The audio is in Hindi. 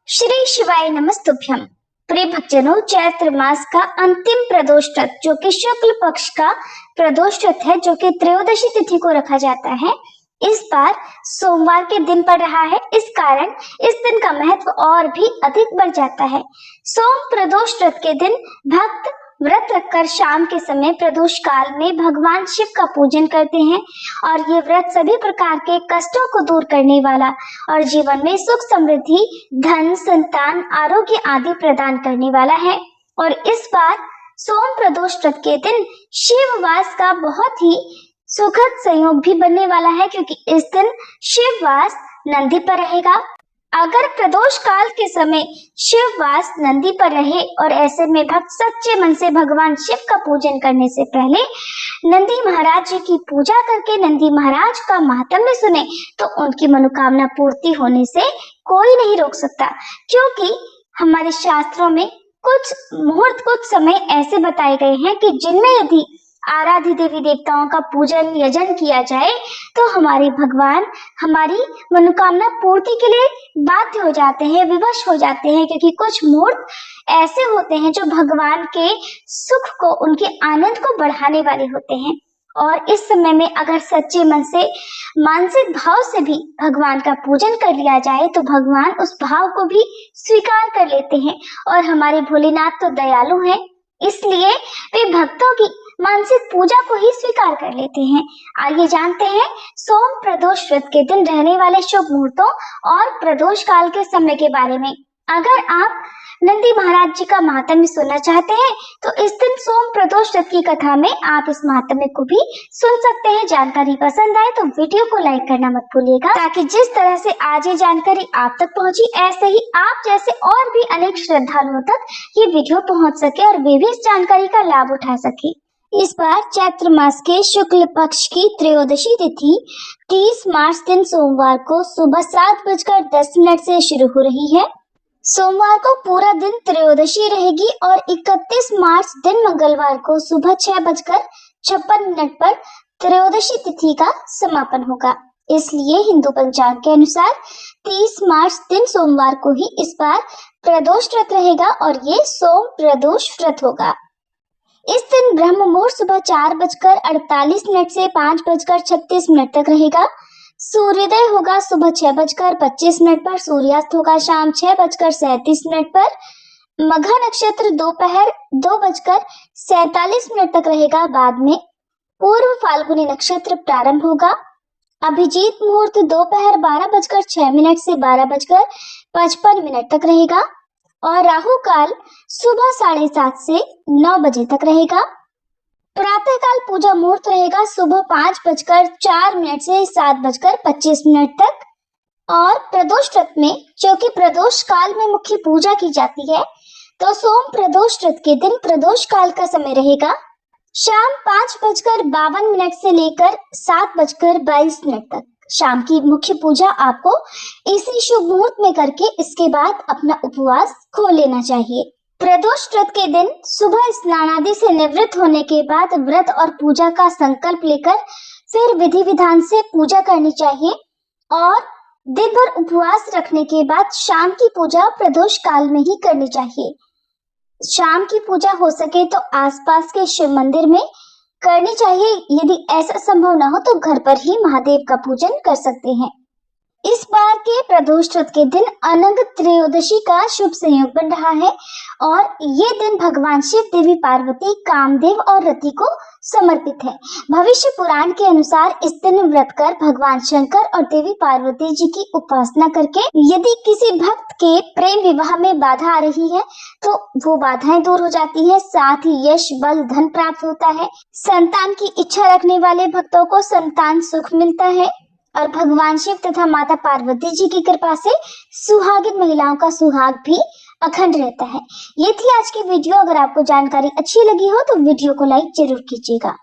श्री शिवाय नमस्तुभ्यम। प्रिय भक्तजनों, चैत्र मास का अंतिम प्रदोष व्रत जो कि शुक्ल पक्ष का प्रदोष व्रत है, जो कि त्रयोदशी तिथि को रखा जाता है, इस बार सोमवार के दिन पड़ रहा है। इस कारण इस दिन का महत्व और भी अधिक बढ़ जाता है। सोम प्रदोष व्रत के दिन भक्त व्रत रखकर शाम के समय प्रदोष काल में भगवान शिव का पूजन करते हैं और ये व्रत सभी प्रकार के कष्टों को दूर करने वाला और जीवन में सुख समृद्धि, धन, संतान, आरोग्य आदि प्रदान करने वाला है। और इस बार सोम प्रदोष व्रत के दिन शिववास का बहुत ही सुखद संयोग भी बनने वाला है, क्योंकि इस दिन शिववास नंदी पर रहेगा। अगर प्रदोष काल के समय शिववास नंदी पर रहे और ऐसे में भक्त सच्चे मन से भगवान शिव का पूजन करने से पहले नंदी महाराज जी की पूजा करके नंदी महाराज का महात्म्य सुने तो उनकी मनोकामना पूर्ति होने से कोई नहीं रोक सकता। क्योंकि हमारे शास्त्रों में कुछ मुहूर्त, कुछ समय ऐसे बताए गए हैं कि जिनमें यदि आराध्य देवी देवताओं का पूजन यजन किया जाए तो हमारे भगवान हमारी मनोकामना पूर्ति के लिए बाध्य हो जाते हैं, विवश हो जाते हैं। क्योंकि कुछ मुहूर्त ऐसे होते हैं जो भगवान के सुख को, उनके आनंद को बढ़ाने वाले होते हैं। और इस समय में अगर सच्चे मन से, मानसिक भाव से भी भगवान का पूजन कर लिया जाए तो भगवान उस भाव को भी स्वीकार कर लेते हैं। और हमारे भोलेनाथ तो दयालु हैं, इसलिए वे भक्तों की मानसिक पूजा को ही स्वीकार कर लेते हैं। आइए जानते हैं सोम प्रदोष व्रत के दिन रहने वाले शुभ मुहूर्तों और प्रदोष काल के समय के बारे में। अगर आप नंदी महाराज जी का महात्म्य सुनना चाहते हैं तो इस दिन सोम प्रदोष व्रत की कथा में आप इस महात्म्य को भी सुन सकते हैं। जानकारी पसंद आए तो वीडियो को लाइक करना मत भूलिएगा, ताकि जिस तरह से आज ये जानकारी आप तक पहुंची, ऐसे ही आप जैसे और भी अनेक श्रद्धालुओं तक ये वीडियो पहुंच सके और वे भी इस जानकारी का लाभ उठा सके। इस बार चैत्र मास के शुक्ल पक्ष की त्रयोदशी तिथि 30 मार्च दिन सोमवार को सुबह 7:10 से शुरू हो रही है। सोमवार को पूरा दिन त्रयोदशी रहेगी और 31 मार्च दिन मंगलवार को सुबह 6:56 पर त्रयोदशी तिथि का समापन होगा। इसलिए हिंदू पंचांग के अनुसार 30 मार्च दिन सोमवार को ही इस बार प्रदोष व्रत रहेगा और ये सोम प्रदोष व्रत होगा। इस दिन ब्रह्म मुहूर्त सुबह 4:48 से 5:36 तक रहेगा। सूर्योदय होगा सुबह 6:25 पर, सूर्यास्त होगा शाम 6:37 पर। मघा नक्षत्र दोपहर 2:47 तक रहेगा। बाद में पूर्व फाल्गुनी नक्षत्र प्रारंभ होगा। अभिजीत मुहूर्त दोपहर 12:06 से 12:55 तक रहेगा और राहु काल सुबह 7:30 से 9 बजे तक रहेगा। प्रातः काल पूजा मुहूर्त रहेगा सुबह 5:04 से 7:25 तक। और प्रदोष व्रत में, जो कि प्रदोष काल में मुख्य पूजा की जाती है, तो सोम प्रदोष व्रत के दिन प्रदोष काल का समय रहेगा शाम 5:52 से लेकर 7:22 तक। शाम की मुख्य पूजा आपको इसी शुभ मुहूर्त में करके इसके बाद अपना उपवास खोल लेना चाहिए। प्रदोष व्रत के दिन सुबह स्नान आदि से निवृत्त होने के बाद व्रत और पूजा का संकल्प लेकर फिर विधि विधान से पूजा करनी चाहिए और दिन भर उपवास रखने के बाद शाम की पूजा प्रदोष काल में ही करनी चाहिए। शाम की पूजा हो सके तो आसपास के शिव मंदिर में करनी चाहिए। यदि ऐसा संभव न हो तो घर पर ही महादेव का पूजन कर सकते हैं। इस बार के प्रदोष व्रत के दिन अनंग त्रयोदशी का शुभ संयोग बन रहा है और ये दिन भगवान शिव, देवी पार्वती, कामदेव और रति को समर्पित है। भविष्य पुराण के अनुसार इस दिन व्रत कर भगवान शंकर और देवी पार्वती जी की उपासना करके यदि किसी भक्त के प्रेम विवाह में बाधा आ रही है तो वो बाधाएं दूर हो जाती है। साथ ही यश, बल, धन प्राप्त होता है। संतान की इच्छा रखने वाले भक्तों को संतान सुख मिलता है और भगवान शिव तथा माता पार्वती जी की कृपा से सुहागिन महिलाओं का सुहाग भी अखंड रहता है। ये थी आज की वीडियो। अगर आपको जानकारी अच्छी लगी हो तो वीडियो को लाइक जरूर कीजिएगा।